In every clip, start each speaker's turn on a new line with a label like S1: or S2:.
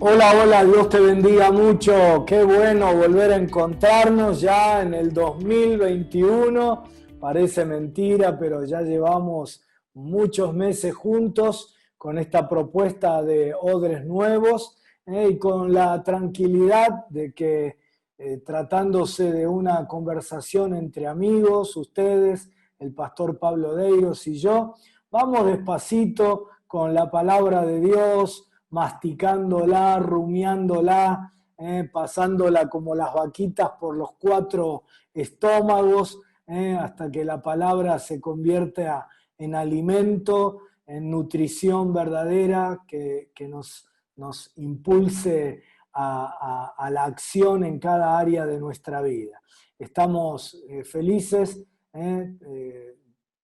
S1: Hola, hola, Dios te bendiga mucho. Qué bueno volver a encontrarnos ya en el 2021. Parece mentira, pero ya llevamos muchos meses juntos con esta propuesta de Odres Nuevos, y con la tranquilidad de que tratándose de una conversación entre amigos, ustedes, el pastor Pablo Deiros y yo, vamos despacito con la palabra de Dios, masticándola, rumiándola, pasándola como las vaquitas por los 4 estómagos, hasta que la palabra se convierte en alimento, en nutrición verdadera que nos impulse a la acción en cada área de nuestra vida. Estamos felices,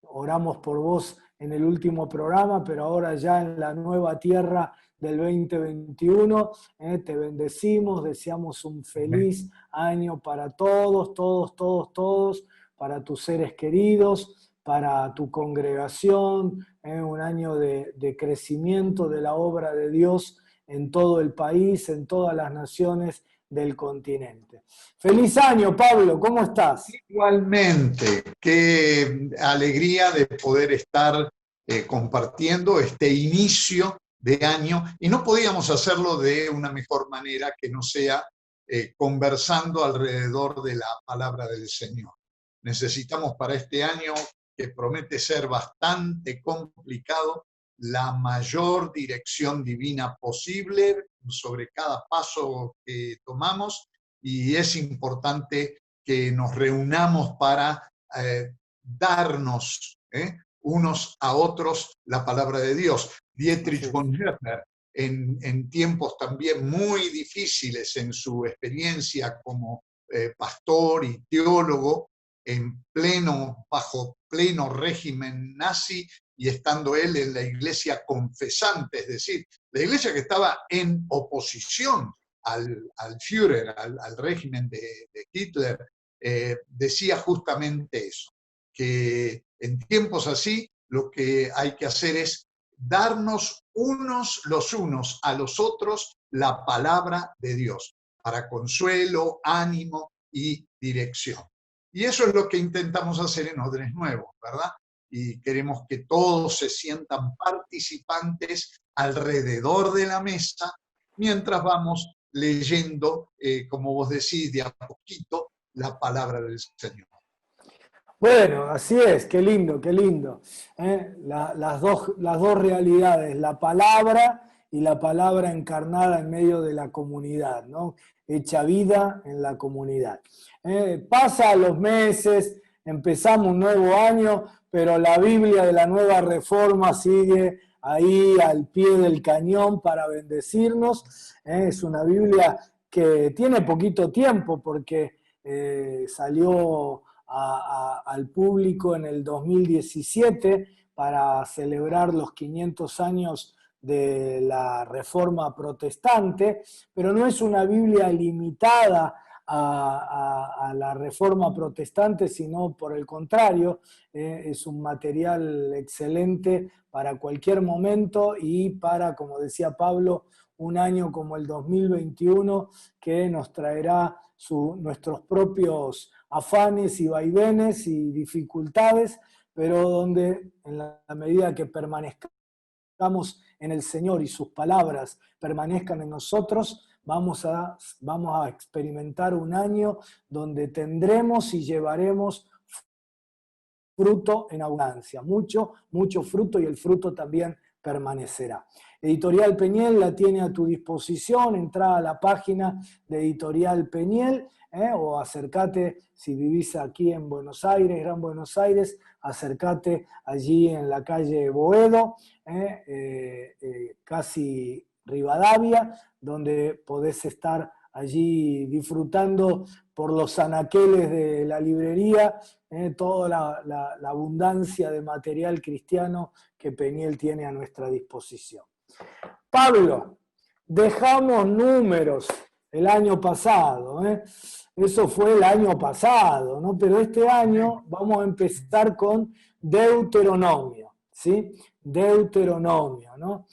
S1: oramos por vos en el último programa, pero ahora ya en la nueva tierra del 2021, te bendecimos, deseamos un feliz año para todos, para tus seres queridos, para tu congregación, un año de crecimiento de la obra de Dios en todo el país, en todas las naciones del continente. Feliz año, Pablo, ¿cómo estás?
S2: Igualmente, qué alegría de poder estar compartiendo este inicio de año, y no podíamos hacerlo de una mejor manera que no sea conversando alrededor de la palabra del Señor. Necesitamos para este año, que promete ser bastante complicado, la mayor dirección divina posible sobre cada paso que tomamos, y es importante que nos reunamos para darnos unos a otros la palabra de Dios. Dietrich Bonhoeffer, en tiempos también muy difíciles en su experiencia como pastor y teólogo, bajo pleno régimen nazi, y estando él en la iglesia confesante, es decir, la iglesia que estaba en oposición al Führer, al régimen de Hitler, decía justamente eso, que en tiempos así lo que hay que hacer es darnos los unos a los otros la palabra de Dios, para consuelo, ánimo y dirección. Y eso es lo que intentamos hacer en Odres Nuevos, ¿verdad? Y queremos que todos se sientan participantes alrededor de la mesa mientras vamos leyendo, como vos decís, de a poquito, la palabra del Señor.
S1: Bueno, así es, qué lindo, qué lindo. Las dos realidades, la palabra y la palabra encarnada en medio de la comunidad, ¿no? Hecha vida en la comunidad. Pasan los meses, empezamos un nuevo año, pero la Biblia de la Nueva Reforma sigue ahí al pie del cañón para bendecirnos. Es una Biblia que tiene poquito tiempo porque salió al público en el 2017 para celebrar los 500 años de la Reforma Protestante, pero no es una Biblia limitada a la Reforma Protestante, sino por el contrario, es un material excelente para cualquier momento y para, como decía Pablo, un año como el 2021 que nos traerá nuestros propios afanes y vaivenes y dificultades, pero donde en la medida que permanezcamos en el Señor y sus palabras permanezcan en nosotros, vamos a experimentar un año donde tendremos y llevaremos fruto en abundancia, mucho fruto, y el fruto también permanecerá. Editorial Peniel la tiene a tu disposición, entra a la página de Editorial Peniel, o acércate, si vivís aquí en Buenos Aires, Gran Buenos Aires, acércate allí en la calle Boedo, casi Rivadavia, donde podés estar allí disfrutando por los anaqueles de la librería, toda la abundancia de material cristiano que Peniel tiene a nuestra disposición. Pablo, dejamos números el año pasado, eso fue el año pasado, ¿no? Pero este año vamos a empezar con Deuteronomio, ¿sí? Deuteronomio, ¿no?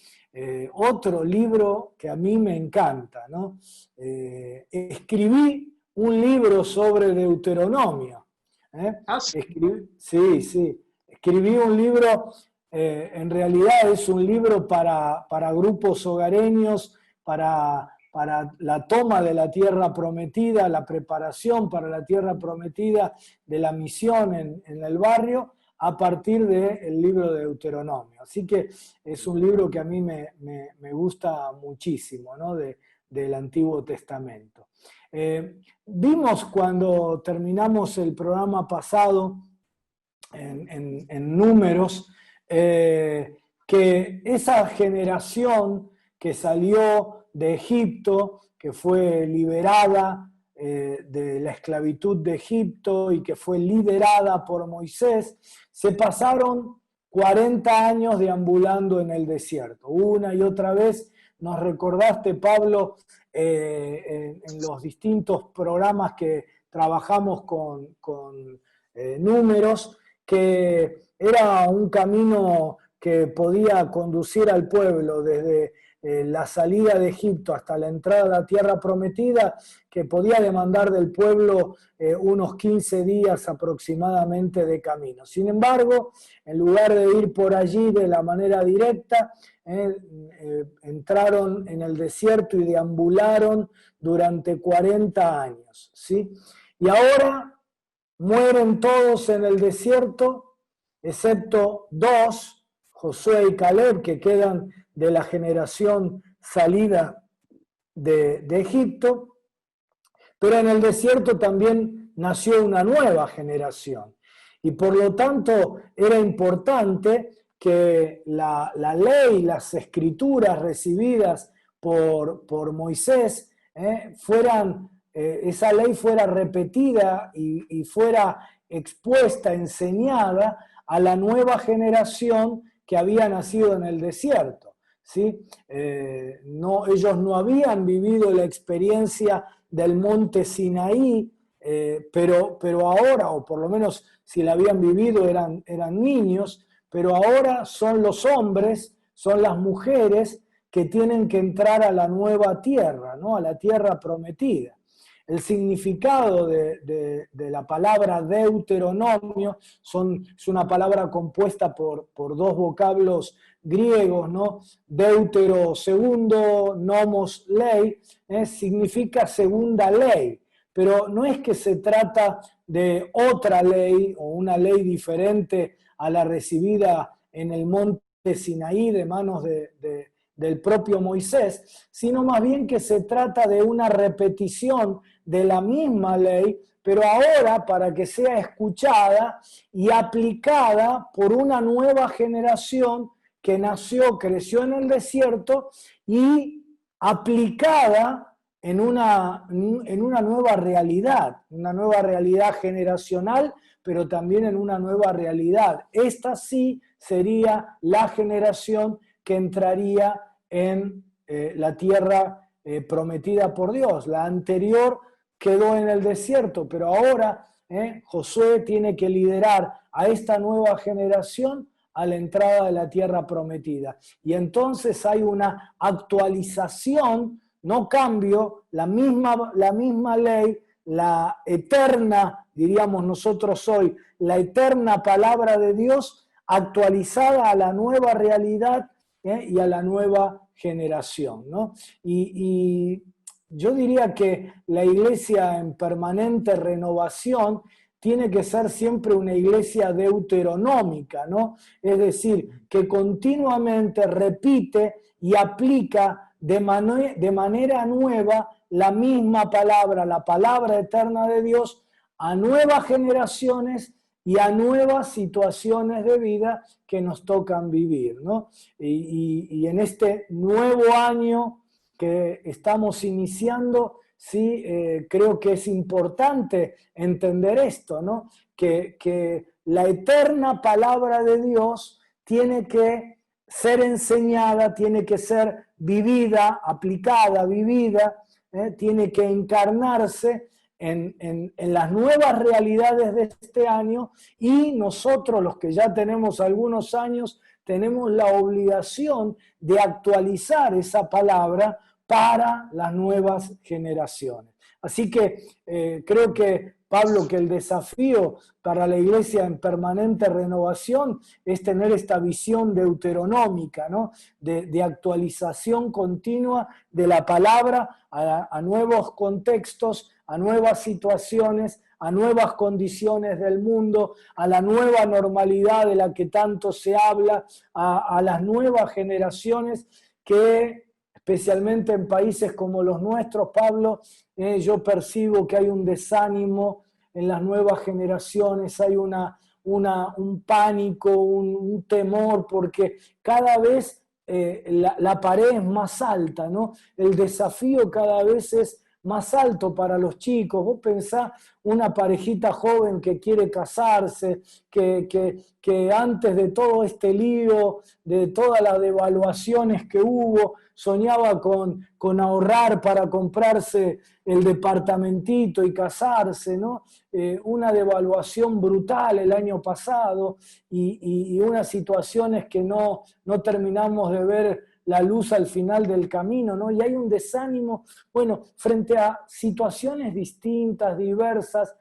S1: otro libro que a mí me encanta, ¿no? Escribí un libro sobre Deuteronomio.
S2: Sí.
S1: Escribí un libro, en realidad es un libro para grupos hogareños, para la toma de la tierra prometida, la preparación para la tierra prometida de la misión en el barrio, a partir del libro de Deuteronomio. Así que es un libro que a mí me gusta muchísimo, ¿no? Del Antiguo Testamento. Vimos cuando terminamos el programa pasado en Números, que esa generación que salió de Egipto, que fue liberada de la esclavitud de Egipto y que fue liderada por Moisés, se pasaron 40 años deambulando en el desierto. Una y otra vez nos recordaste, Pablo, en los distintos programas que trabajamos con Números, que era un camino que podía conducir al pueblo desde la salida de Egipto hasta la entrada a la tierra prometida, que podía demandar del pueblo unos 15 días aproximadamente de camino. Sin embargo, en lugar de ir por allí de la manera directa, entraron en el desierto y deambularon durante 40 años, ¿sí? Y ahora mueren todos en el desierto, excepto dos, Josué y Caleb, que quedan de la generación salida de Egipto, pero en el desierto también nació una nueva generación. Y por lo tanto era importante que la ley, las escrituras recibidas por Moisés, esa ley fuera repetida y fuera expuesta, enseñada a la nueva generación que había nacido en el desierto, ¿sí? Ellos no habían vivido la experiencia del monte Sinaí, pero ahora, o por lo menos si la habían vivido eran niños, pero ahora son los hombres, son las mujeres que tienen que entrar a la nueva tierra, ¿no? A la tierra prometida. El significado de la palabra Deuteronomio es una palabra compuesta por dos vocablos griegos, ¿no? Deutero, segundo, nomos, ley, significa segunda ley, pero no es que se trata de otra ley o una ley diferente a la recibida en el monte Sinaí de manos del propio Moisés, sino más bien que se trata de una repetición de la misma ley, pero ahora para que sea escuchada y aplicada por una nueva generación que nació, creció en el desierto y aplicada en una nueva realidad generacional, pero también en una nueva realidad. Esta sí sería la generación que entraría en la tierra prometida por Dios. La anterior quedó en el desierto, pero ahora Josué tiene que liderar a esta nueva generación a la entrada de la tierra prometida. Y entonces hay una actualización, no cambio, la misma ley, la eterna, diríamos nosotros hoy, la eterna palabra de Dios actualizada a la nueva realidad y a la nueva generación, ¿no? Y yo diría que la iglesia en permanente renovación tiene que ser siempre una iglesia deuteronómica, ¿no? Es decir, que continuamente repite y aplica de manera nueva la misma palabra, la palabra eterna de Dios, a nuevas generaciones y a nuevas situaciones de vida que nos tocan vivir, ¿no? Y en este nuevo año que estamos iniciando, sí, creo que es importante entender esto, ¿no? Que la eterna palabra de Dios tiene que ser enseñada, tiene que ser vivida, aplicada, vivida, tiene que encarnarse en las nuevas realidades de este año, y nosotros, los que ya tenemos algunos años, tenemos la obligación de actualizar esa palabra para las nuevas generaciones. Así que creo que, Pablo, que el desafío para la iglesia en permanente renovación es tener esta visión deuteronómica, ¿no? De actualización continua de la palabra a nuevos contextos, a nuevas situaciones, a nuevas condiciones del mundo, a la nueva normalidad de la que tanto se habla, a las nuevas generaciones que, especialmente en países como los nuestros, Pablo, yo percibo que hay un desánimo en las nuevas generaciones, hay un pánico, un temor, porque cada vez la pared es más alta, ¿no? El desafío cada vez es más alto para los chicos. Vos pensás una parejita joven que quiere casarse, que antes de todo este lío, de todas las devaluaciones que hubo, soñaba con ahorrar para comprarse el departamentito y casarse, ¿no? Una devaluación brutal el año pasado y unas situaciones que no terminamos de ver la luz al final del camino, ¿no? Y hay un desánimo, bueno, frente a situaciones distintas, diversas,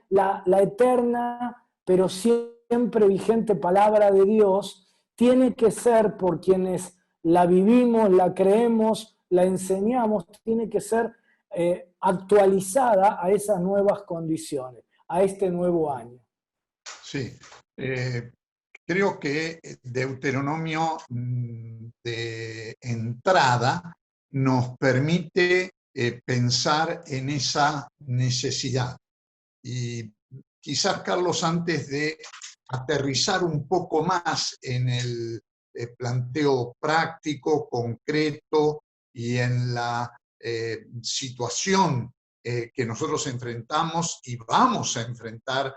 S1: la eterna, pero siempre vigente palabra de Dios tiene que ser, por quienes la vivimos, la creemos, la enseñamos, tiene que ser actualizada a esas nuevas condiciones, a este nuevo año.
S2: Sí, creo que Deuteronomio de entrada nos permite pensar en esa necesidad. Y quizás, Carlos, antes de aterrizar un poco más en el planteo práctico, concreto y en la situación que nosotros enfrentamos y vamos a enfrentar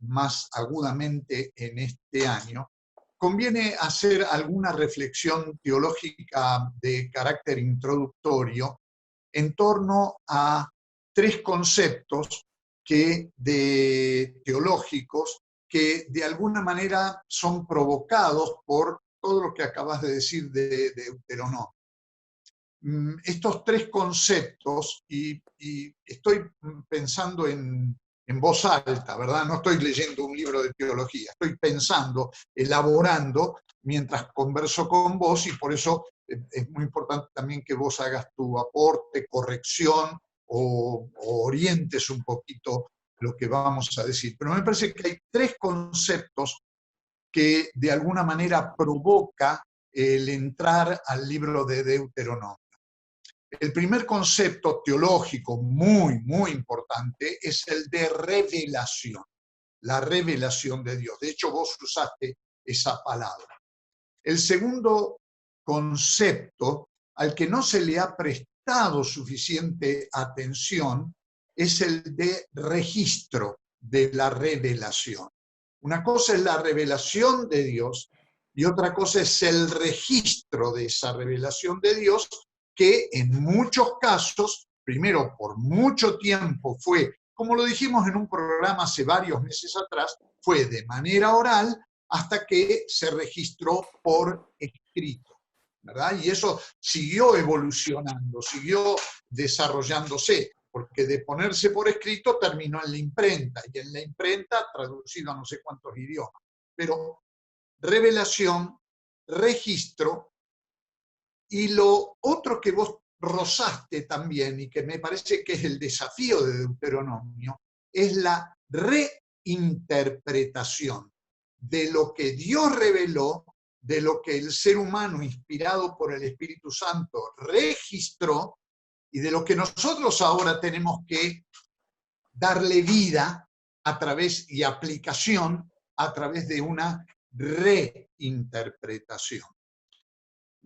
S2: más agudamente en este año, conviene hacer alguna reflexión teológica de carácter introductorio en torno a tres conceptos teológicos que de alguna manera son provocados por todo lo que acabas de decir de Deuteronomio. Estos tres conceptos, y estoy pensando en voz alta, ¿verdad? No estoy leyendo un libro de teología, estoy pensando, elaborando mientras converso con vos, y por eso es muy importante también que vos hagas tu aporte, corrección o orientes un poquito lo que vamos a decir. Pero me parece que hay tres conceptos que de alguna manera provoca el entrar al libro de Deuteronomio. El primer concepto teológico muy, muy importante es el de revelación, la revelación de Dios. De hecho, vos usaste esa palabra. El segundo concepto al que no se le ha prestado suficiente atención es el de registro de la revelación. Una cosa es la revelación de Dios y otra cosa es el registro de esa revelación de Dios, que en muchos casos, primero por mucho tiempo fue, como lo dijimos en un programa hace varios meses atrás, fue de manera oral hasta que se registró por escrito, ¿verdad? Y eso siguió evolucionando, siguió desarrollándose, porque de ponerse por escrito terminó en la imprenta, y en la imprenta traducido a no sé cuántos idiomas. Pero revelación, registro, y lo otro que vos rozaste también, y que me parece que es el desafío de Deuteronomio, es la reinterpretación de lo que Dios reveló, de lo que el ser humano, inspirado por el Espíritu Santo, registró, y de lo que nosotros ahora tenemos que darle vida a través y aplicación a través de una reinterpretación.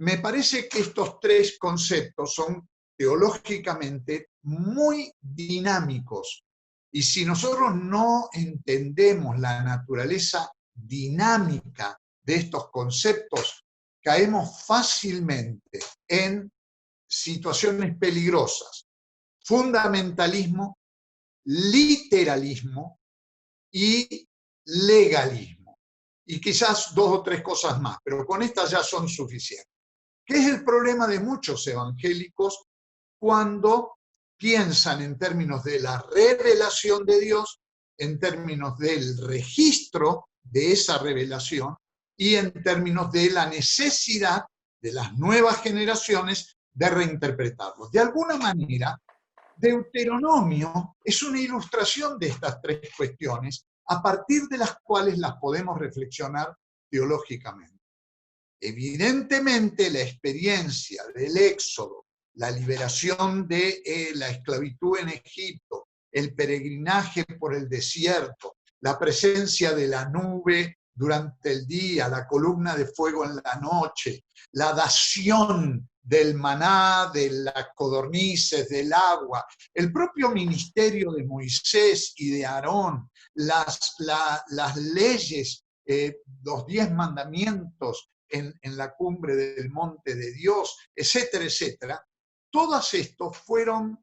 S2: Me parece que estos tres conceptos son teológicamente muy dinámicos, y si nosotros no entendemos la naturaleza dinámica de estos conceptos, caemos fácilmente en situaciones peligrosas: fundamentalismo, literalismo y legalismo. y quizás 2 o 3 cosas más, pero con estas ya son suficientes. ¿Qué es el problema de muchos evangélicos cuando piensan en términos de la revelación de Dios, en términos del registro de esa revelación y en términos de la necesidad de las nuevas generaciones de reinterpretarlos? De alguna manera, Deuteronomio es una ilustración de estas 3 cuestiones a partir de las cuales las podemos reflexionar teológicamente. Evidentemente, la experiencia del Éxodo, la liberación de la esclavitud en Egipto, el peregrinaje por el desierto, la presencia de la nube durante el día, la columna de fuego en la noche, la dación del maná, de las codornices, del agua, el propio ministerio de Moisés y de Aarón, las leyes, los 10 mandamientos en la cumbre del monte de Dios, etcétera, etcétera. Todas estos fueron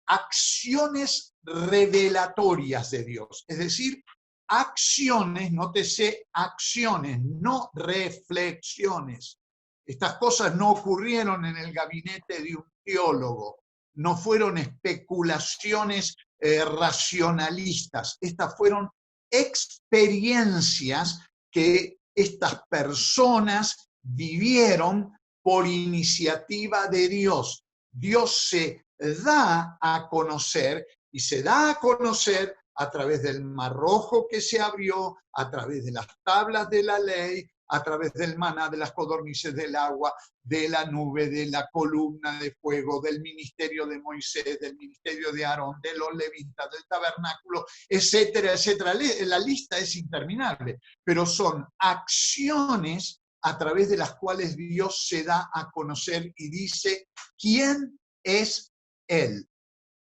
S2: acciones revelatorias de Dios, es decir, acciones, nótese, acciones, no reflexiones. Estas cosas no ocurrieron en el gabinete de un teólogo, no fueron especulaciones racionalistas, estas fueron experiencias que estas personas vivieron por iniciativa de Dios. Dios se da a conocer y se da a conocer a través del Mar Rojo que se abrió, a través de las tablas de la ley, a través del maná, de las codornices del agua, de la nube, de la columna de fuego, del ministerio de Moisés, del ministerio de Aarón, de los levitas, del tabernáculo, etcétera, etcétera. La lista es interminable, pero son acciones a través de las cuales Dios se da a conocer y dice, ¿quién es Él?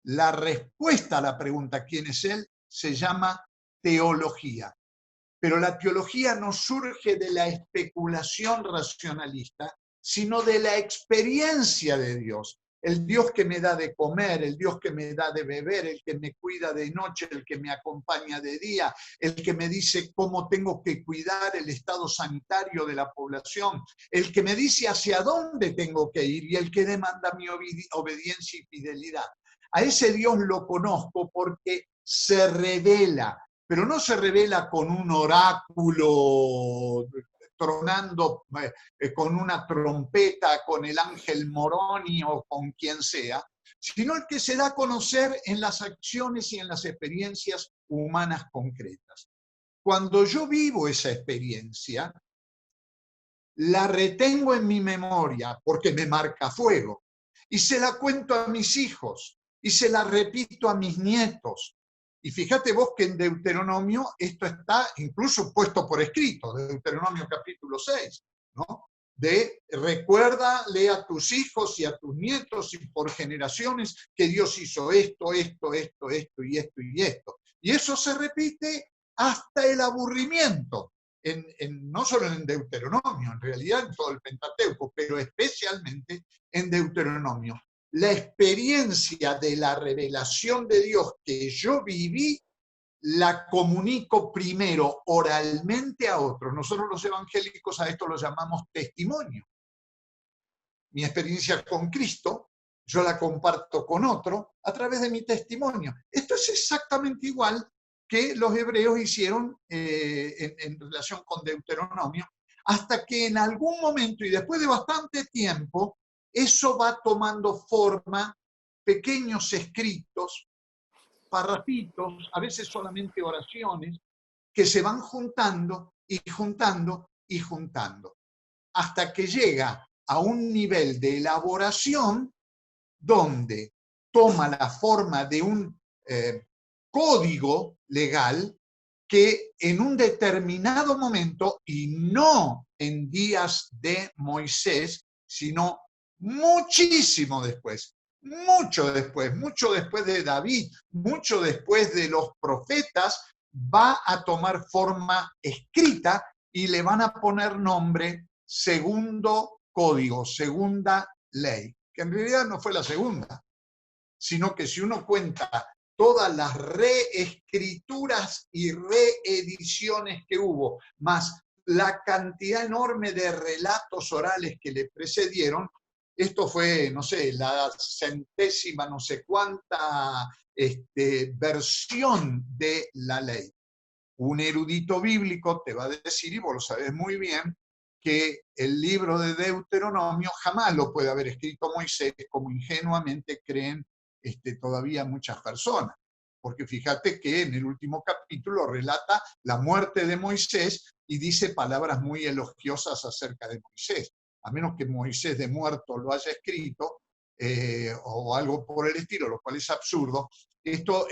S2: La respuesta a la pregunta ¿quién es Él? Se llama teología. Pero la teología no surge de la especulación racionalista, sino de la experiencia de Dios. El Dios que me da de comer, el Dios que me da de beber, el que me cuida de noche, el que me acompaña de día, el que me dice cómo tengo que cuidar el estado sanitario de la población, el que me dice hacia dónde tengo que ir y el que demanda mi obediencia y fidelidad. A ese Dios lo conozco porque se revela, pero no se revela con un oráculo tronando con una trompeta, con el ángel Moroni o con quien sea, sino el que se da a conocer en las acciones y en las experiencias humanas concretas. Cuando yo vivo esa experiencia, la retengo en mi memoria porque me marca fuego y se la cuento a mis hijos y se la repito a mis nietos. Y fíjate vos que en Deuteronomio esto está incluso puesto por escrito, de Deuteronomio capítulo 6, ¿no? De recuérdale a tus hijos y a tus nietos y por generaciones que Dios hizo esto, esto, esto, esto y esto y esto. Y eso se repite hasta el aburrimiento, no solo en Deuteronomio, en realidad en todo el Pentateuco, pero especialmente en Deuteronomio. La experiencia de la revelación de Dios que yo viví, la comunico primero oralmente a otros. Nosotros los evangélicos a esto lo llamamos testimonio. Mi experiencia con Cristo, yo la comparto con otro a través de mi testimonio. Esto es exactamente igual que los hebreos hicieron en relación con Deuteronomio, hasta que en algún momento y después de bastante tiempo, eso va tomando forma, pequeños escritos, parrafitos, a veces solamente oraciones, que se van juntando y juntando y juntando, hasta que llega a un nivel de elaboración donde toma la forma de un código legal que en un determinado momento, y no en días de Moisés, sino muchísimo después, mucho después de David, mucho después de los profetas, va a tomar forma escrita y le van a poner nombre segundo código, segunda ley, que en realidad no fue la segunda, sino que si uno cuenta todas las reescrituras y reediciones que hubo, más la cantidad enorme de relatos orales que le precedieron, esto fue, no sé, la centésima, no sé cuánta versión de la ley. Un erudito bíblico te va a decir, y vos lo sabés muy bien, que el libro de Deuteronomio jamás lo puede haber escrito Moisés, como ingenuamente creen todavía muchas personas. Porque fíjate que en el último capítulo relata la muerte de Moisés y dice palabras muy elogiosas acerca de Moisés. A menos que Moisés de muerto lo haya escrito, o algo por el estilo, lo cual es absurdo. Esto,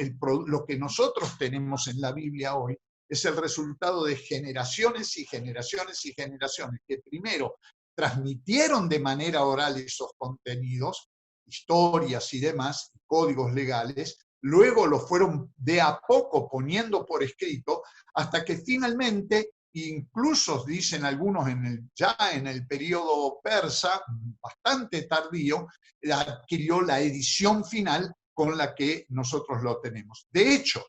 S2: lo que nosotros tenemos en la Biblia hoy, es el resultado de generaciones y generaciones y generaciones que primero transmitieron de manera oral esos contenidos, historias y demás, códigos legales, luego los fueron de a poco poniendo por escrito, hasta que finalmente, incluso dicen algunos ya en el periodo persa, bastante tardío, adquirió la edición final con la que nosotros lo tenemos. De hecho,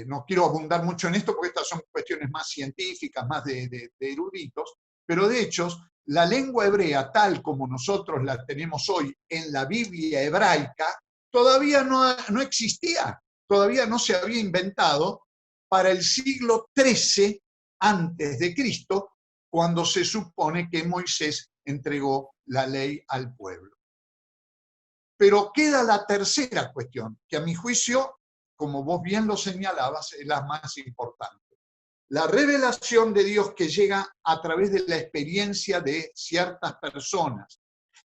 S2: no quiero abundar mucho en esto porque estas son cuestiones más científicas, más de eruditos, pero de hecho, la lengua hebrea, tal como nosotros la tenemos hoy en la Biblia hebraica, todavía no existía, todavía no se había inventado para el siglo XIII antes de Cristo, cuando se supone que Moisés entregó la ley al pueblo. Pero queda la tercera cuestión, que a mi juicio, como vos bien lo señalabas, es la más importante. La revelación de Dios que llega a través de la experiencia de ciertas personas,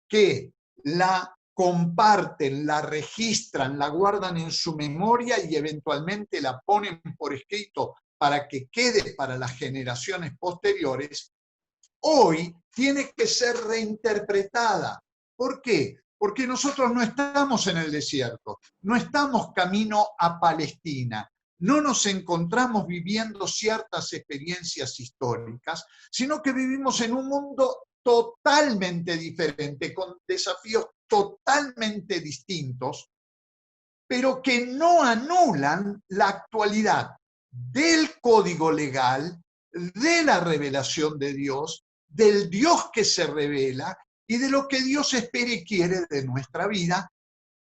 S2: que la comparten, la registran, la guardan en su memoria y eventualmente la ponen por escrito para que quede para las generaciones posteriores, hoy tiene que ser reinterpretada. ¿Por qué? Porque nosotros no estamos en el desierto, no estamos camino a Palestina, no nos encontramos viviendo ciertas experiencias históricas, sino que vivimos en un mundo totalmente diferente, con desafíos totalmente distintos, pero que no anulan la actualidad del código legal, de la revelación de Dios, del Dios que se revela y de lo que Dios espera y quiere de nuestra vida,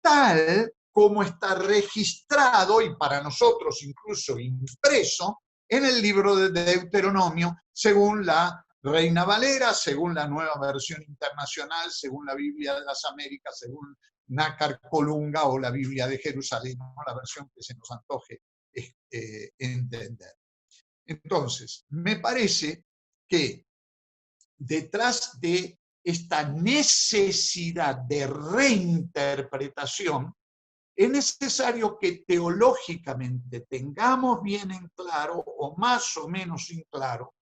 S2: tal como está registrado y para nosotros incluso impreso en el libro de Deuteronomio, según la Reina Valera, según la Nueva Versión Internacional, según la Biblia de las Américas, según Nácar Colunga o la Biblia de Jerusalén, ¿no? La versión que se nos antoje entender. Entonces, me parece que detrás de esta necesidad de reinterpretación, es necesario que teológicamente tengamos bien en claro, o más o menos en claro,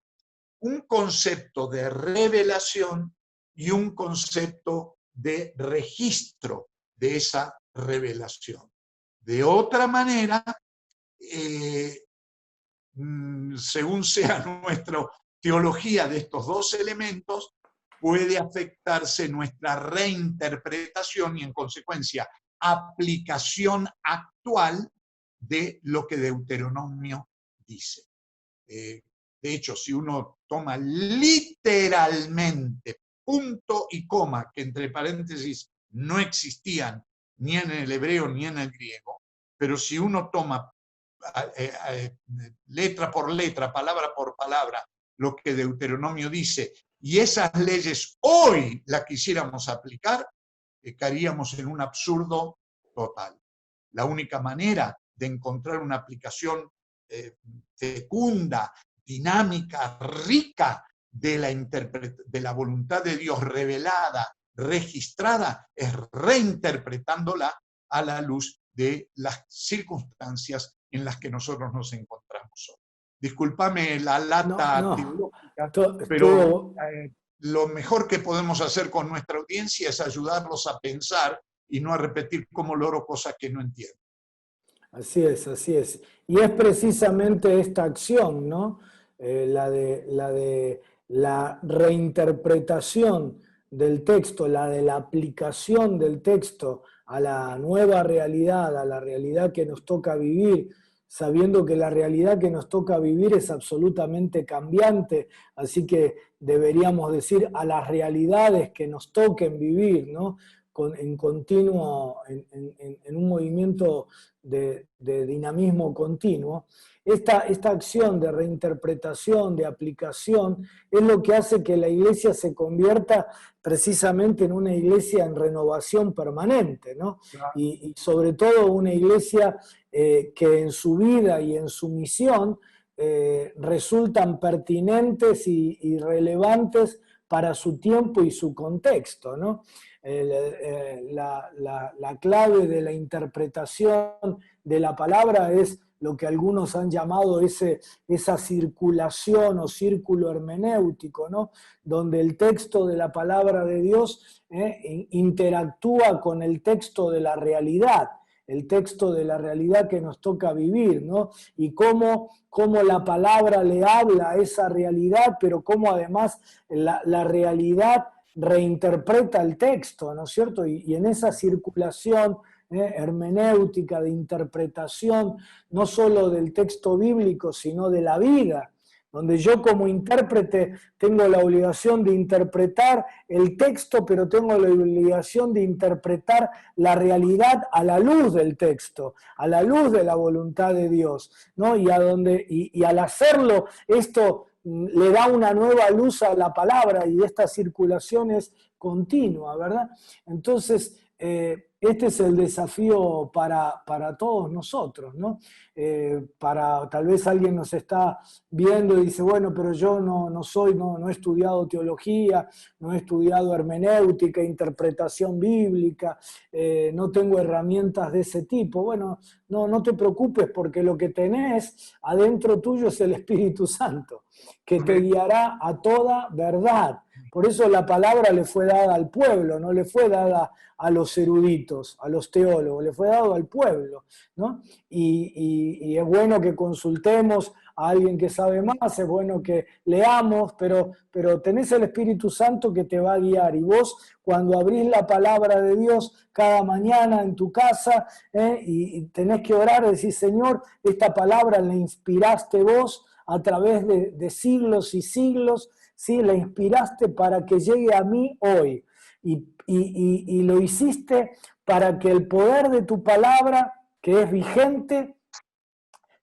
S2: un concepto de revelación y un concepto de registro de esa revelación. De otra manera, según sea nuestra teología de estos dos elementos, puede afectarse nuestra reinterpretación y, en consecuencia, aplicación actual de lo que Deuteronomio dice. De hecho, si uno toma literalmente punto y coma, que entre paréntesis no existían ni en el hebreo ni en el griego, pero si uno toma letra por letra, palabra por palabra, lo que Deuteronomio dice, y esas leyes hoy las quisiéramos aplicar, caeríamos en un absurdo total. La única manera de encontrar una aplicación fecunda, dinámica, rica de la voluntad de Dios revelada, registrada, es reinterpretándola a la luz de las circunstancias en las que nosotros nos encontramos hoy. Discúlpame la lata teológica, pero lo mejor que podemos hacer con nuestra audiencia es ayudarlos a pensar y no a repetir como loro cosas que no entienden.
S1: Así es, así es. Y es precisamente esta acción, ¿no? La de la reinterpretación del texto, la de la aplicación del texto a la nueva realidad, a la realidad que nos toca vivir, sabiendo que la realidad que nos toca vivir es absolutamente cambiante, así que deberíamos decir a las realidades que nos toquen vivir, ¿no? En continuo, en un movimiento de dinamismo continuo. Esta acción de reinterpretación, de aplicación, es lo que hace que la iglesia se convierta precisamente en una iglesia en renovación permanente, ¿no? Y sobre todo una iglesia que en su vida y en su misión resultan pertinentes y relevantes para su tiempo y su contexto, ¿no? La clave de la interpretación de la palabra es lo que algunos han llamado esa circulación o círculo hermenéutico, ¿no? Donde el texto de la palabra de Dios interactúa con el texto de la realidad, el texto de la realidad que nos toca vivir, ¿no? Y cómo la palabra le habla a esa realidad, pero cómo además la realidad reinterpreta el texto, ¿no es cierto? Y en esa circulación hermenéutica, de interpretación, no solo del texto bíblico, sino de la vida, donde yo como intérprete tengo la obligación de interpretar el texto, pero tengo la obligación de interpretar la realidad a la luz del texto, a la luz de la voluntad de Dios, ¿no? Y al hacerlo, esto le da una nueva luz a la palabra y esta circulación es continua, ¿verdad? Entonces, este es el desafío para todos nosotros, ¿no? Tal vez alguien nos está viendo y dice, bueno, pero yo no he estudiado teología, no he estudiado hermenéutica, interpretación bíblica, no tengo herramientas de ese tipo. Bueno, no te preocupes porque lo que tenés adentro tuyo es el Espíritu Santo, que te guiará a toda verdad. Por eso la palabra le fue dada al pueblo, no le fue dada a los eruditos, a los teólogos, le fue dado al pueblo, ¿no? Y es bueno que consultemos a alguien que sabe más, es bueno que leamos, pero tenés el Espíritu Santo que te va a guiar. Y vos, cuando abrís la palabra de Dios cada mañana en tu casa, y tenés que orar, decís, Señor, esta palabra la inspiraste vos a través de siglos y siglos, ¿sí? La inspiraste para que llegue a mí hoy. Y lo hiciste para que el poder de tu palabra, que es vigente,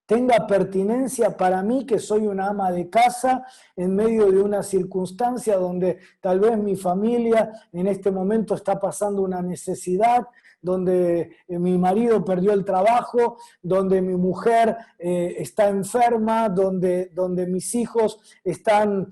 S1: tenga pertinencia para mí, que soy una ama de casa, en medio de una circunstancia donde tal vez mi familia en este momento está pasando una necesidad, donde mi marido perdió el trabajo, donde mi mujer está enferma, donde mis hijos están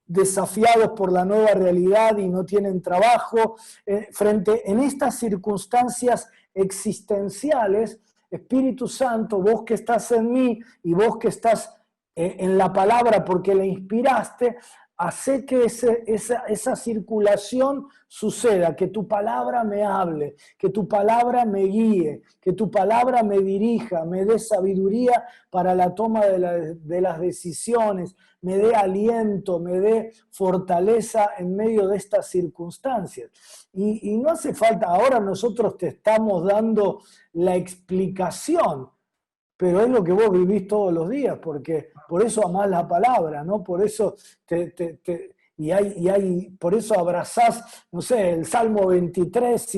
S1: desafiados por la nueva realidad y no tienen trabajo. En estas circunstancias existenciales, Espíritu Santo, vos que estás en mí y vos que estás en la palabra porque la inspiraste, hace que esa circulación suceda, que tu palabra me hable, que tu palabra me guíe, que tu palabra me dirija, me dé sabiduría para la toma de las decisiones, me dé aliento, me dé fortaleza en medio de estas circunstancias. Y no hace falta, ahora nosotros te estamos dando la explicación, pero es lo que vos vivís todos los días, porque por eso amás la palabra, ¿no? Por eso por eso abrazás, no sé, el Salmo 23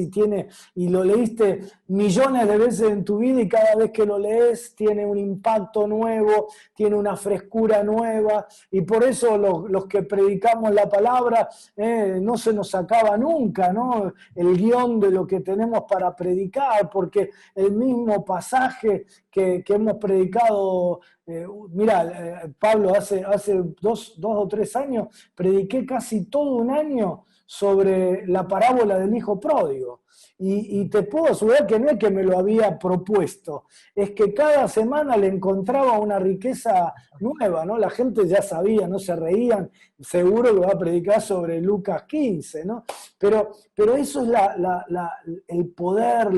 S1: y lo leíste millones de veces en tu vida y cada vez que lo lees tiene un impacto nuevo, tiene una frescura nueva, y por eso los que predicamos la palabra no se nos acaba nunca, ¿no? El guión de lo que tenemos para predicar, porque el mismo pasaje que hemos predicado, Pablo, hace 2 o 3 años, prediqué casi todo un año sobre la parábola del hijo pródigo. Y te puedo asegurar que no es que me lo había propuesto, es que cada semana le encontraba una riqueza nueva, ¿no? La gente ya sabía, no se reían, seguro lo va a predicar sobre Lucas 15, ¿no? Pero eso es el poder,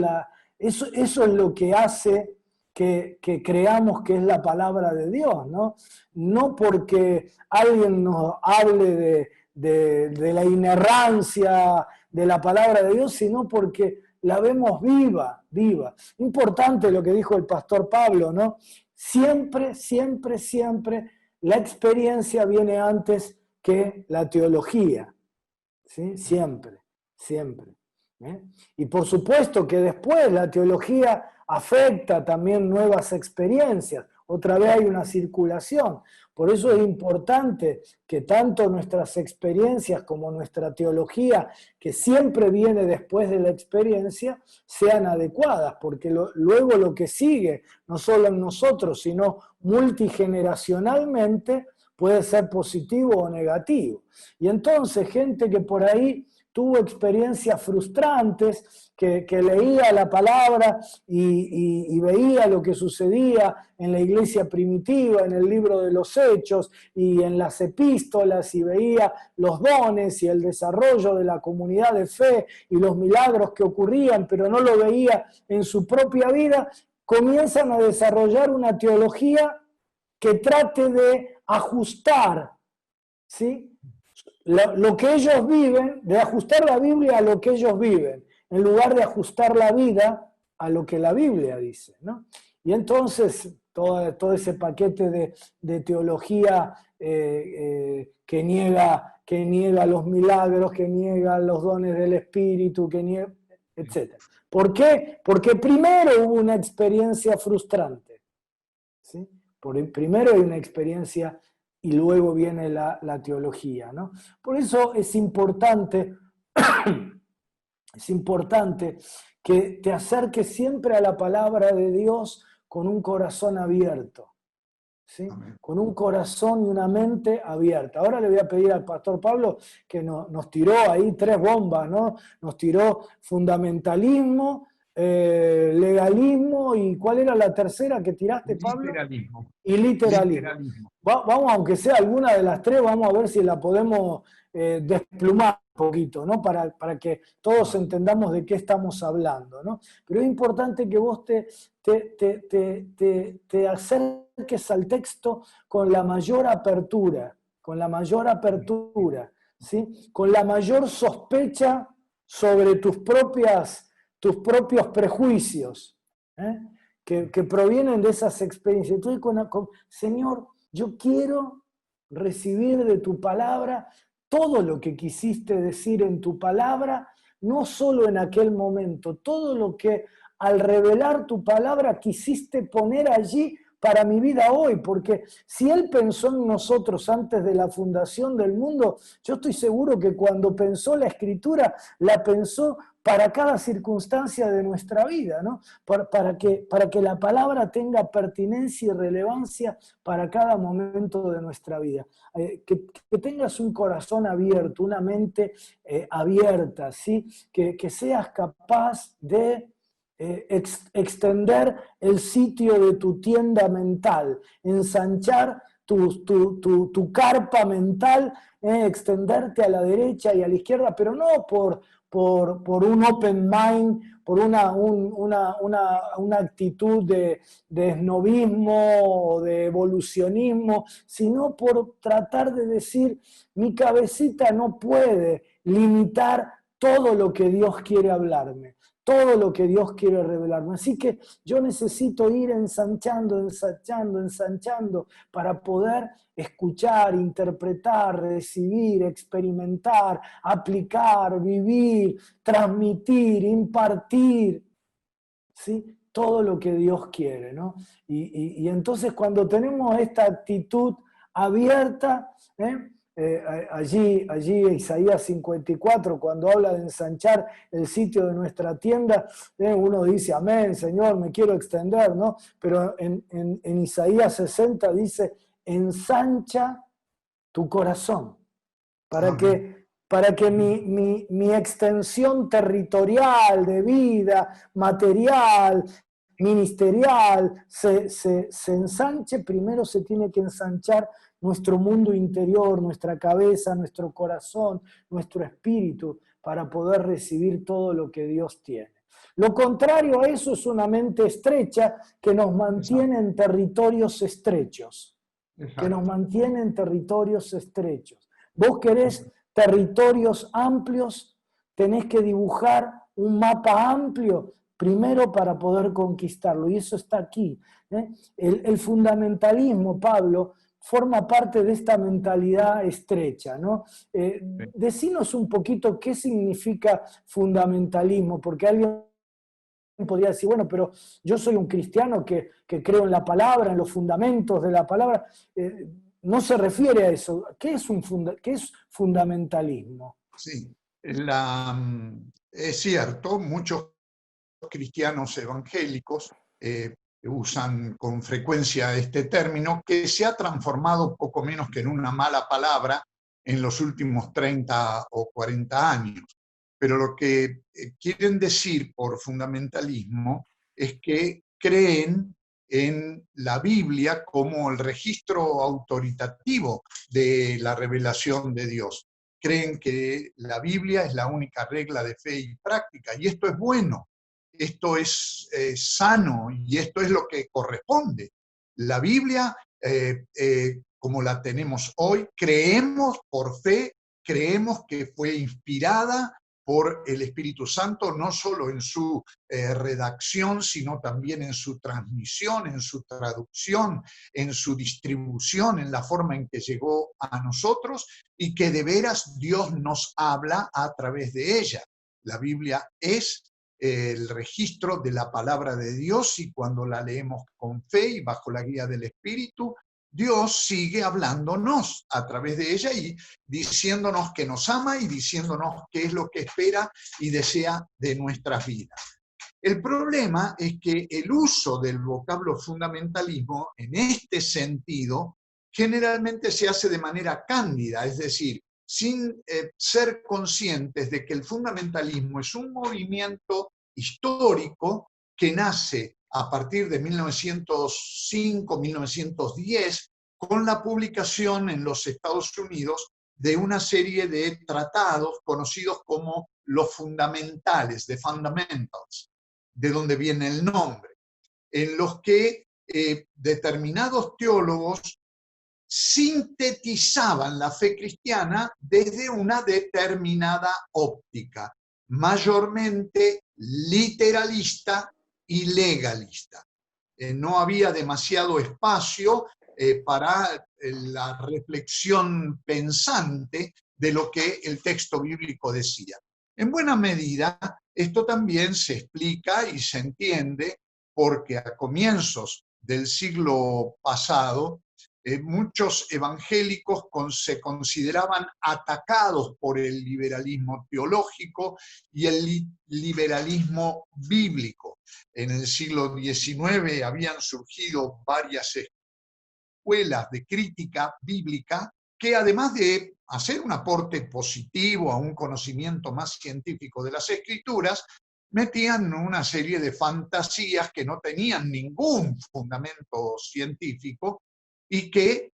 S1: eso es lo que hace que creamos que es la palabra de Dios, ¿no? No porque alguien nos hable de la inerrancia de la palabra de Dios, sino porque la vemos viva, viva. Importante lo que dijo el pastor Pablo, ¿no? Siempre, siempre, siempre la experiencia viene antes que la teología, ¿sí? Siempre, siempre. Y por supuesto que después la teología afecta también nuevas experiencias. Otra vez hay una circulación. Por eso es importante que tanto nuestras experiencias como nuestra teología, que siempre viene después de la experiencia, sean adecuadas, porque luego lo que sigue, no solo en nosotros, sino multigeneracionalmente, puede ser positivo o negativo. Y entonces gente que por ahí tuvo experiencias frustrantes, que leía la palabra y veía lo que sucedía en la iglesia primitiva, en el libro de los Hechos y en las epístolas, y veía los dones y el desarrollo de la comunidad de fe y los milagros que ocurrían, pero no lo veía en su propia vida, comienzan a desarrollar una teología que trate de ajustar, ¿sí?, lo que ellos viven, de ajustar la Biblia a lo que ellos viven, en lugar de ajustar la vida a lo que la Biblia dice, ¿no? Y entonces todo ese paquete de teología que niega los milagros, que niega los dones del Espíritu, que niega, etc. ¿Por qué? Porque primero hubo una experiencia frustrante, ¿sí? Primero hay una experiencia y luego viene la teología, ¿no? Por eso es importante que te acerques siempre a la palabra de Dios con un corazón abierto, ¿sí? Con un corazón y una mente abierta. Ahora le voy a pedir al pastor Pablo que nos tiró ahí 3 bombas, ¿no? Nos tiró fundamentalismo, legalismo, y ¿cuál era la tercera que tiraste, Pablo?
S2: Literalismo.
S1: Y literalismo. Vamos, aunque sea alguna de las 3, vamos a ver si la podemos desplumar un poquito, ¿no? Para que todos entendamos de qué estamos hablando, ¿no? Pero es importante que vos te acerques al texto con la mayor apertura, ¿sí? Con la mayor sospecha sobre tus propios prejuicios, ¿eh? Que provienen de esas experiencias. Entonces, Señor, yo quiero recibir de tu palabra todo lo que quisiste decir en tu palabra, no solo en aquel momento, todo lo que al revelar tu palabra quisiste poner allí para mi vida hoy, porque si Él pensó en nosotros antes de la fundación del mundo, yo estoy seguro que cuando pensó la Escritura, la pensó para cada circunstancia de nuestra vida, ¿no? Para que la palabra tenga pertinencia y relevancia para cada momento de nuestra vida. Que tengas un corazón abierto, una mente abierta, ¿sí? Que seas capaz de extender el sitio de tu tienda mental, ensanchar tu carpa mental, extenderte a la derecha y a la izquierda, pero no por un open mind, por una actitud de esnobismo o de evolucionismo, sino por tratar de decir, mi cabecita no puede limitar todo lo que Dios quiere hablarme, todo lo que Dios quiere revelarme. Así que yo necesito ir ensanchando para poder escuchar, interpretar, recibir, experimentar, aplicar, vivir, transmitir, impartir, ¿sí? Todo lo que Dios quiere, ¿no? Y entonces cuando tenemos esta actitud abierta, allí Isaías 54, cuando habla de ensanchar el sitio de nuestra tienda, uno dice, amén, Señor, me quiero extender, ¿no? Pero en Isaías 60 dice, ensancha tu corazón, para que mi extensión territorial, de vida, material, ministerial, se ensanche. Primero se tiene que ensanchar nuestro mundo interior, nuestra cabeza, nuestro corazón, nuestro espíritu, para poder recibir todo lo que Dios tiene. Lo contrario a eso es una mente estrecha que nos mantiene en territorios estrechos. Que nos mantiene en territorios estrechos. Vos querés territorios amplios, tenés que dibujar un mapa amplio primero para poder conquistarlo, y eso está aquí. El fundamentalismo, Pablo, forma parte de esta mentalidad estrecha, ¿no? Decinos un poquito qué significa fundamentalismo, porque alguien podría decir, bueno, pero yo soy un cristiano que creo en la palabra, en los fundamentos de la palabra. No se refiere a eso. ¿Qué es fundamentalismo?
S2: Sí, es cierto, muchos cristianos evangélicos usan con frecuencia este término, que se ha transformado poco menos que en una mala palabra en los últimos 30 o 40 años. Pero lo que quieren decir por fundamentalismo es que creen en la Biblia como el registro autoritativo de la revelación de Dios. Creen que la Biblia es la única regla de fe y práctica, y esto es bueno. Esto es sano y esto es lo que corresponde. La Biblia, como la tenemos hoy, creemos por fe, creemos que fue inspirada por el Espíritu Santo, no solo en su redacción, sino también en su transmisión, en su traducción, en su distribución, en la forma en que llegó a nosotros, y que de veras Dios nos habla a través de ella. La Biblia es el registro de la palabra de Dios, y cuando la leemos con fe y bajo la guía del Espíritu, Dios sigue hablándonos a través de ella y diciéndonos que nos ama y diciéndonos qué es lo que espera y desea de nuestras vidas. El problema es que el uso del vocablo fundamentalismo en este sentido generalmente se hace de manera cándida, es decir, sin ser conscientes de que el fundamentalismo es un movimiento histórico que nace a partir de 1905-1910 con la publicación en los Estados Unidos de una serie de tratados conocidos como los fundamentales, the fundamentals, de donde viene el nombre, en los que determinados teólogos sintetizaban la fe cristiana desde una determinada óptica, mayormente literalista y legalista. No había demasiado espacio para la reflexión pensante de lo que el texto bíblico decía. En buena medida, esto también se explica y se entiende porque a comienzos del siglo pasado, muchos evangélicos se consideraban atacados por el liberalismo teológico y el liberalismo bíblico. En el siglo XIX habían surgido varias escuelas de crítica bíblica que, además de hacer un aporte positivo a un conocimiento más científico de las Escrituras, metían una serie de fantasías que no tenían ningún fundamento científico y que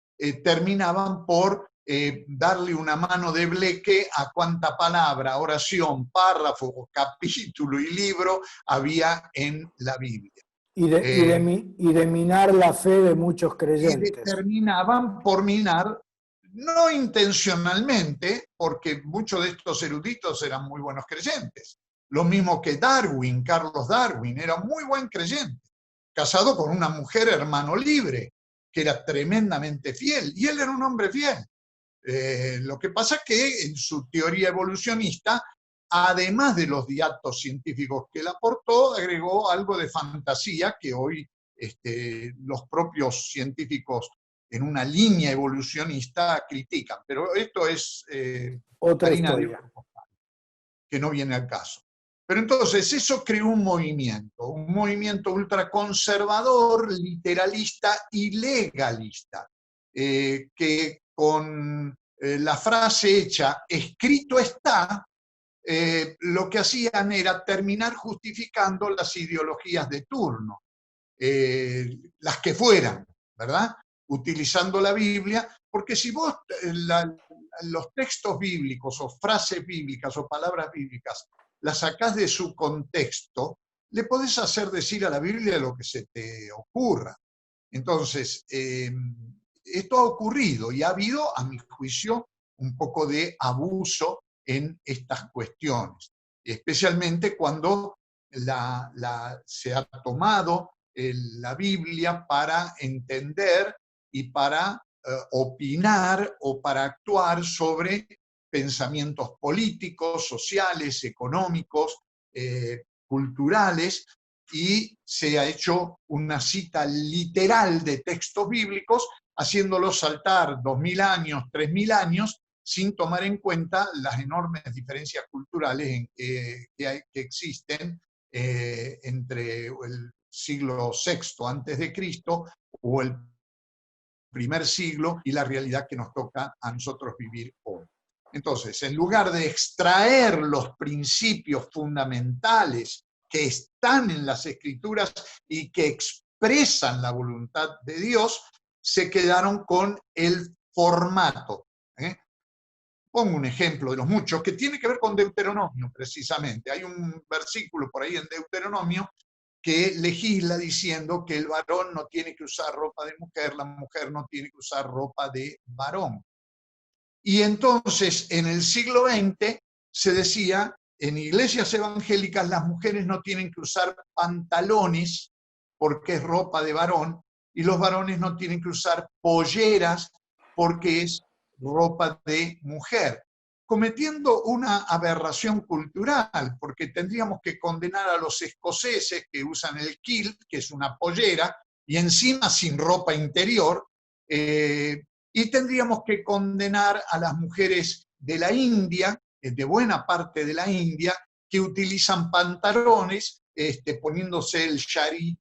S2: terminaban por darle una mano de bleque a cuánta palabra, oración, párrafo, capítulo y libro había en la Biblia.
S1: Y de minar la fe de muchos creyentes.
S2: Y terminaban por minar, no intencionalmente, porque muchos de estos eruditos eran muy buenos creyentes. Lo mismo que Darwin, Carlos Darwin, era muy buen creyente, casado con una mujer hermano libre, que era tremendamente fiel, y él era un hombre fiel. Lo que pasa es que en su teoría evolucionista, además de los datos científicos que él aportó, agregó algo de fantasía que hoy los propios científicos en una línea evolucionista critican. Pero esto es
S1: otra
S2: harina de
S1: historia,
S2: otro costal, que no viene al caso. Pero entonces eso creó un movimiento ultraconservador, literalista y legalista, que con la frase hecha, escrito está, lo que hacían era terminar justificando las ideologías de turno, las que fueran, ¿verdad? Utilizando la Biblia, porque si vos los textos bíblicos o frases bíblicas o palabras bíblicas las sacás de su contexto, le podés hacer decir a la Biblia lo que se te ocurra. Entonces, esto ha ocurrido y ha habido, a mi juicio, un poco de abuso en estas cuestiones, especialmente cuando se ha tomado la Biblia para entender y para opinar o para actuar sobre pensamientos políticos, sociales, económicos, culturales, y se ha hecho una cita literal de textos bíblicos, haciéndolos saltar 2000 años, 3000 años, sin tomar en cuenta las enormes diferencias culturales que existen entre el siglo VI antes de Cristo o el primer siglo y la realidad que nos toca a nosotros vivir hoy. Entonces, en lugar de extraer los principios fundamentales que están en las Escrituras y que expresan la voluntad de Dios, se quedaron con el formato. Pongo un ejemplo de los muchos que tiene que ver con Deuteronomio, precisamente. Hay un versículo por ahí en Deuteronomio que legisla diciendo que el varón no tiene que usar ropa de mujer, la mujer no tiene que usar ropa de varón. Y entonces, en el siglo XX, se decía, en iglesias evangélicas las mujeres no tienen que usar pantalones porque es ropa de varón, y los varones no tienen que usar polleras porque es ropa de mujer, cometiendo una aberración cultural, porque tendríamos que condenar a los escoceses que usan el kilt, que es una pollera, y encima sin ropa interior, y tendríamos que condenar a las mujeres de la India, de buena parte de la India, que utilizan pantalones poniéndose el shari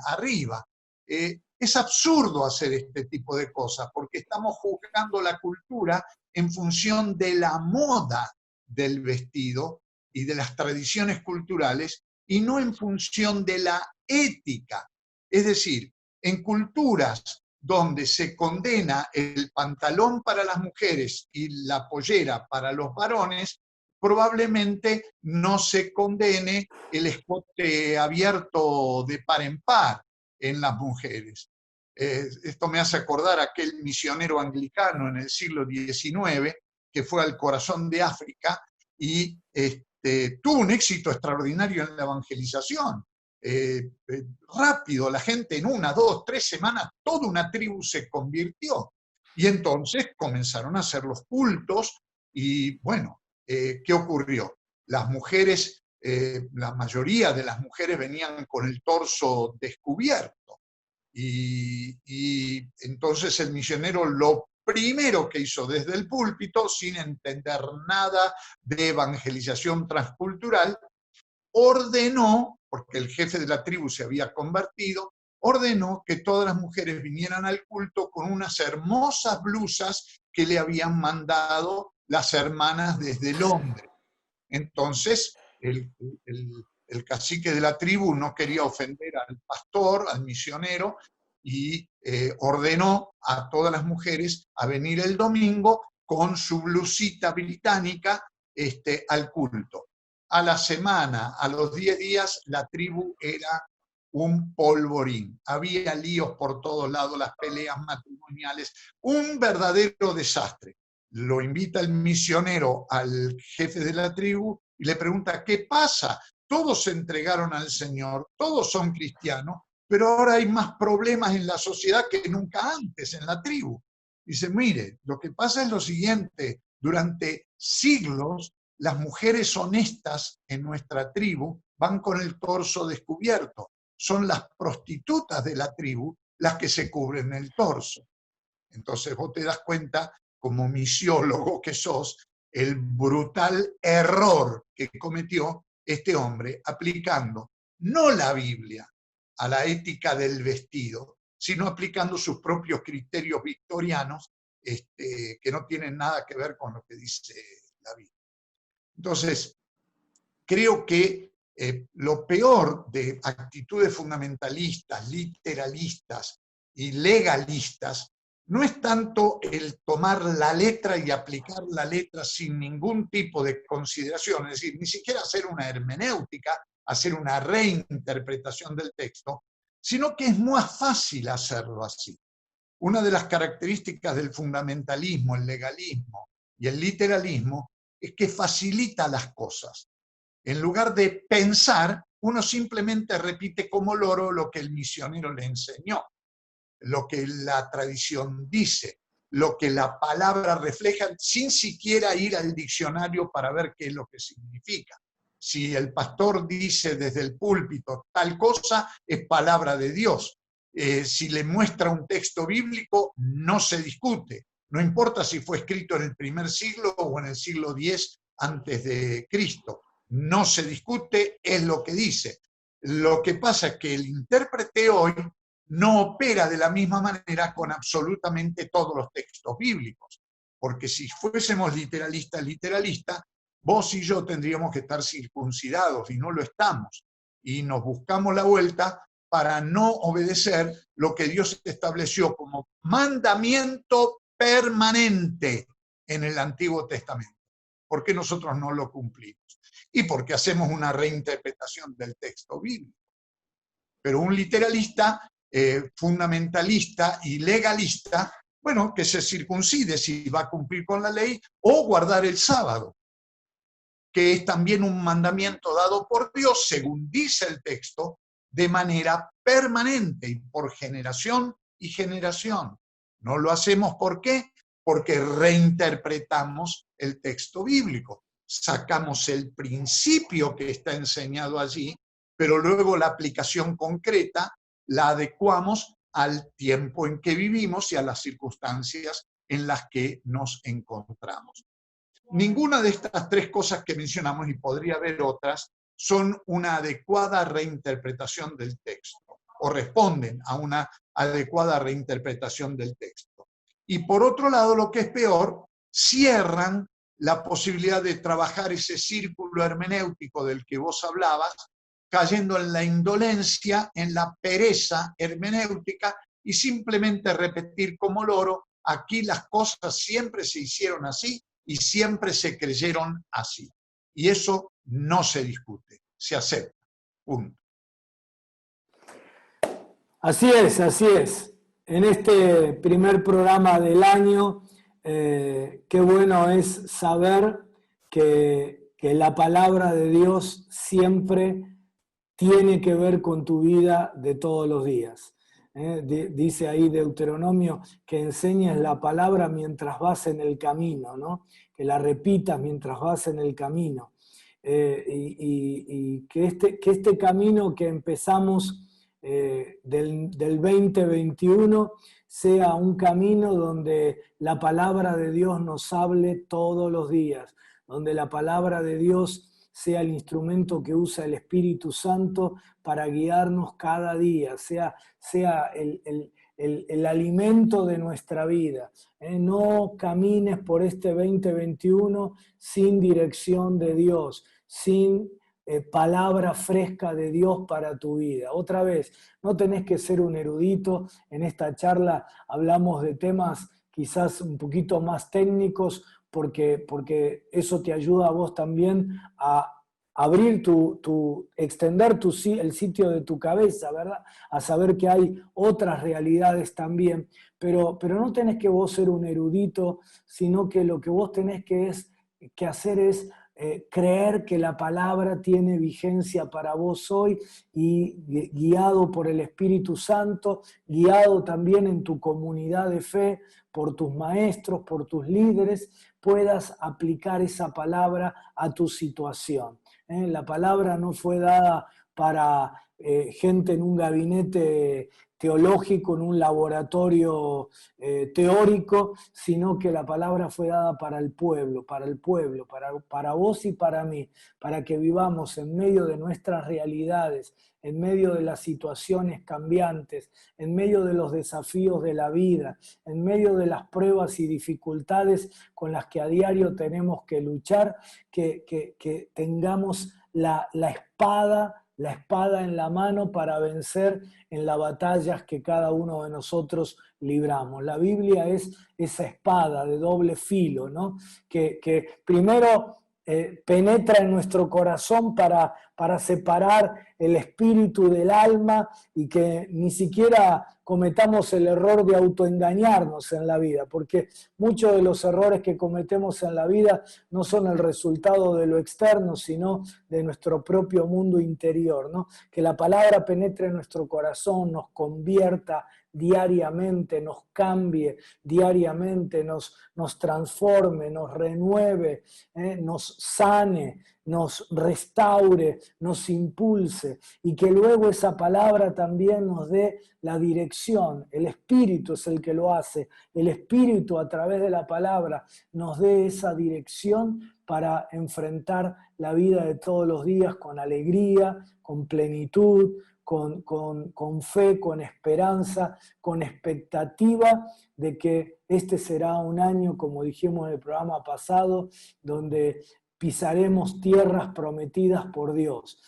S2: arriba. Es absurdo hacer este tipo de cosas, porque estamos juzgando la cultura en función de la moda del vestido y de las tradiciones culturales, y no en función de la ética. Es decir, en culturas donde se condena el pantalón para las mujeres y la pollera para los varones, probablemente no se condene el escote abierto de par en par en las mujeres. Esto me hace acordar a aquel misionero anglicano en el siglo XIX que fue al corazón de África y tuvo un éxito extraordinario en la evangelización. Rápido, la gente en 1, 2, 3 semanas, toda una tribu se convirtió. Y entonces comenzaron a hacer los cultos y bueno, ¿qué ocurrió? Las mujeres, la mayoría de las mujeres venían con el torso descubierto. Y entonces el misionero lo primero que hizo desde el púlpito, sin entender nada de evangelización transcultural, ordenó, porque el jefe de la tribu se había convertido, ordenó que todas las mujeres vinieran al culto con unas hermosas blusas que le habían mandado las hermanas desde Londres. Entonces, el cacique de la tribu no quería ofender al pastor, al misionero, y ordenó a todas las mujeres a venir el domingo con su blusita británica al culto. A la semana, a los 10 días, la tribu era un polvorín. Había líos por todos lados, las peleas matrimoniales, un verdadero desastre. Lo invita el misionero al jefe de la tribu y le pregunta, ¿qué pasa? Todos se entregaron al Señor, todos son cristianos, pero ahora hay más problemas en la sociedad que nunca antes en la tribu. Dice, mire, lo que pasa es lo siguiente, durante siglos las mujeres honestas en nuestra tribu van con el torso descubierto. Son las prostitutas de la tribu las que se cubren el torso. Entonces vos te das cuenta, como misiólogo que sos, el brutal error que cometió este hombre aplicando no la Biblia a la ética del vestido, sino aplicando sus propios criterios victorianos que no tienen nada que ver con lo que dice la Biblia. Entonces, creo que lo peor de actitudes fundamentalistas, literalistas y legalistas no es tanto el tomar la letra y aplicar la letra sin ningún tipo de consideración, es decir, ni siquiera hacer una hermenéutica, hacer una reinterpretación del texto, sino que es más fácil hacerlo así. Una de las características del fundamentalismo, el legalismo y el literalismo es que facilita las cosas. En lugar de pensar, uno simplemente repite como loro lo que el misionero le enseñó, lo que la tradición dice, lo que la palabra refleja, sin siquiera ir al diccionario para ver qué es lo que significa. Si el pastor dice desde el púlpito tal cosa, es palabra de Dios. Si le muestra un texto bíblico, no se discute. No importa si fue escrito en el primer siglo o en el siglo X antes de Cristo. No se discute, es lo que dice. Lo que pasa es que el intérprete hoy no opera de la misma manera con absolutamente todos los textos bíblicos. Porque si fuésemos literalistas, vos y yo tendríamos que estar circuncidados y no lo estamos. Y nos buscamos la vuelta para no obedecer lo que Dios estableció como mandamiento permanente en el Antiguo Testamento. ¿Por qué nosotros no lo cumplimos? Y porque hacemos una reinterpretación del texto bíblico. Pero un literalista, fundamentalista y legalista, bueno, que se circuncide si va a cumplir con la ley, o guardar el sábado, que es también un mandamiento dado por Dios, según dice el texto, de manera permanente y por generación y generación. No lo hacemos, ¿por qué? Porque reinterpretamos el texto bíblico. Sacamos el principio que está enseñado allí, pero luego la aplicación concreta la adecuamos al tiempo en que vivimos y a las circunstancias en las que nos encontramos. Ninguna de estas tres cosas que mencionamos, y podría haber otras, son una adecuada reinterpretación del texto, o responden a una adecuada reinterpretación del texto. Y por otro lado, lo que es peor, cierran la posibilidad de trabajar ese círculo hermenéutico del que vos hablabas, cayendo en la indolencia, en la pereza hermenéutica, y simplemente repetir como loro, aquí las cosas siempre se hicieron así, y siempre se creyeron así. Y eso no se discute, se acepta. Punto.
S1: Así es, así es. En este primer programa del año, qué bueno es saber que la palabra de Dios siempre tiene que ver con tu vida de todos los días. Dice ahí Deuteronomio que enseñes la palabra mientras vas en el camino, ¿no? Que la repitas mientras vas en el camino. Y que este camino que empezamos del 2021 sea un camino donde la palabra de Dios nos hable todos los días, donde la palabra de Dios sea el instrumento que usa el Espíritu Santo para guiarnos cada día, sea el alimento de nuestra vida. No camines por este 2021 sin dirección de Dios, sin palabra fresca de Dios para tu vida. Otra vez, no tenés que ser un erudito. En esta charla hablamos de temas quizás un poquito más técnicos, porque eso te ayuda a vos también a abrir extender el sitio de tu cabeza, ¿verdad? A saber que hay otras realidades también, pero no tenés que vos ser un erudito, sino que lo que vos tenés que hacer es creer que la palabra tiene vigencia para vos hoy y guiado por el Espíritu Santo, guiado también en tu comunidad de fe, por tus maestros, por tus líderes, puedas aplicar esa palabra a tu situación. La palabra no fue dada para gente en un gabinete teológico, en un laboratorio teórico, sino que la palabra fue dada para el pueblo, para vos y para mí, para que vivamos en medio de nuestras realidades, en medio de las situaciones cambiantes, en medio de los desafíos de la vida, en medio de las pruebas y dificultades con las que a diario tenemos que luchar, que tengamos la espada en la mano para vencer en las batallas que cada uno de nosotros libramos. La Biblia es esa espada de doble filo, ¿no? Que primero penetra en nuestro corazón para separar el espíritu del alma y que ni siquiera cometamos el error de autoengañarnos en la vida, porque muchos de los errores que cometemos en la vida no son el resultado de lo externo, sino de nuestro propio mundo interior, ¿no? Que la palabra penetre en nuestro corazón, nos convierta diariamente, nos cambie diariamente, nos transforme, nos renueve, nos sane, nos restaure, nos impulse, y que luego esa palabra también nos dé la dirección. El Espíritu es el que lo hace. El Espíritu, a través de la palabra, nos dé esa dirección para enfrentar la vida de todos los días con alegría, con plenitud, con fe, con esperanza, con expectativa de que este será un año, como dijimos en el programa pasado, donde pisaremos tierras prometidas por Dios.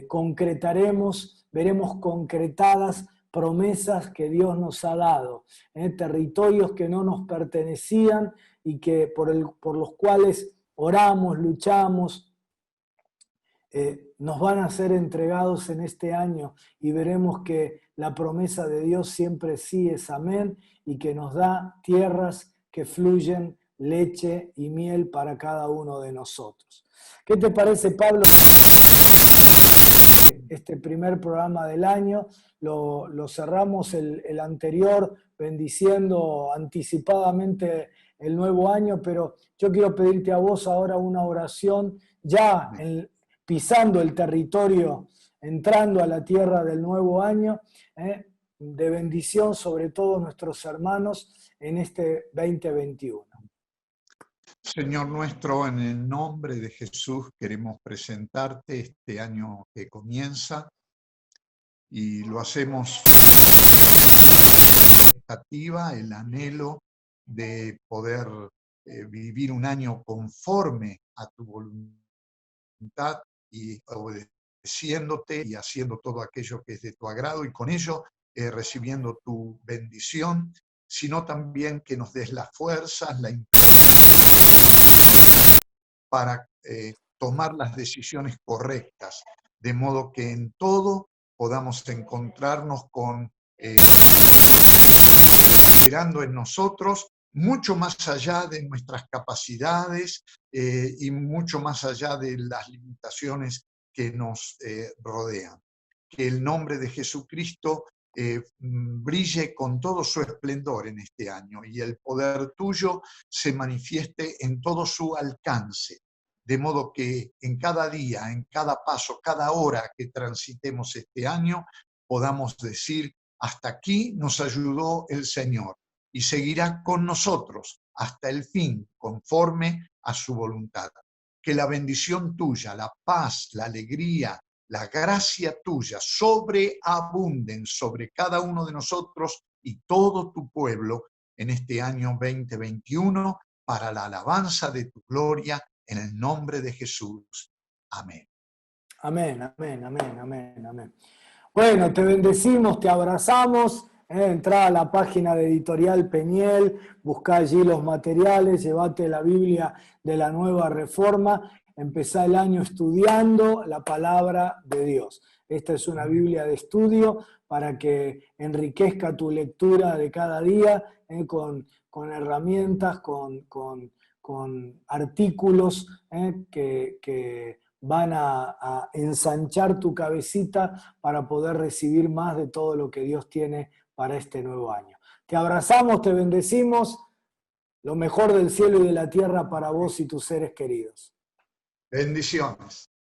S1: Concretaremos, veremos concretadas promesas que Dios nos ha dado, territorios que no nos pertenecían y que por los cuales oramos, luchamos, nos van a ser entregados en este año, y veremos que la promesa de Dios siempre sí es amén, y que nos da tierras que fluyen leche y miel para cada uno de nosotros. ¿Qué te parece, Pablo? Este primer programa del año lo cerramos el anterior bendiciendo anticipadamente el nuevo año, pero yo quiero pedirte a vos ahora una oración ya pisando el territorio, entrando a la tierra del nuevo año, de bendición sobre todos nuestros hermanos en este 2021.
S2: Señor nuestro, en el nombre de Jesús queremos presentarte este año que comienza, y lo hacemos expectativa, el anhelo de poder vivir un año conforme a tu voluntad y obedeciéndote y haciendo todo aquello que es de tu agrado, y con ello recibiendo tu bendición, sino también que nos des las fuerzas, para tomar las decisiones correctas, de modo que en todo podamos encontrarnos con esperando en nosotros mucho más allá de nuestras capacidades y mucho más allá de las limitaciones que nos rodean. Que el nombre de Jesucristo brille con todo su esplendor en este año, y el poder tuyo se manifieste en todo su alcance, de modo que en cada día, en cada paso, cada hora que transitemos este año, podamos decir: hasta aquí nos ayudó el Señor y seguirá con nosotros hasta el fin, conforme a su voluntad. Que la bendición tuya, la paz, la alegría, la gracia tuya sobreabunden sobre cada uno de nosotros y todo tu pueblo en este año 2021, para la alabanza de tu gloria, en el nombre de Jesús. Amén.
S1: Amén, amén, amén, amén, amén. Bueno, te bendecimos, te abrazamos. Entrá a la página de Editorial Peniel, buscá allí los materiales, llevate la Biblia de la Nueva Reforma, empezá el año estudiando la palabra de Dios. Esta es una Biblia de estudio para que enriquezca tu lectura de cada día, con herramientas, con artículos que van a ensanchar tu cabecita para poder recibir más de todo lo que Dios tiene para este nuevo año. Te abrazamos, te bendecimos, lo mejor del cielo y de la tierra para vos y tus seres queridos.
S2: Bendiciones.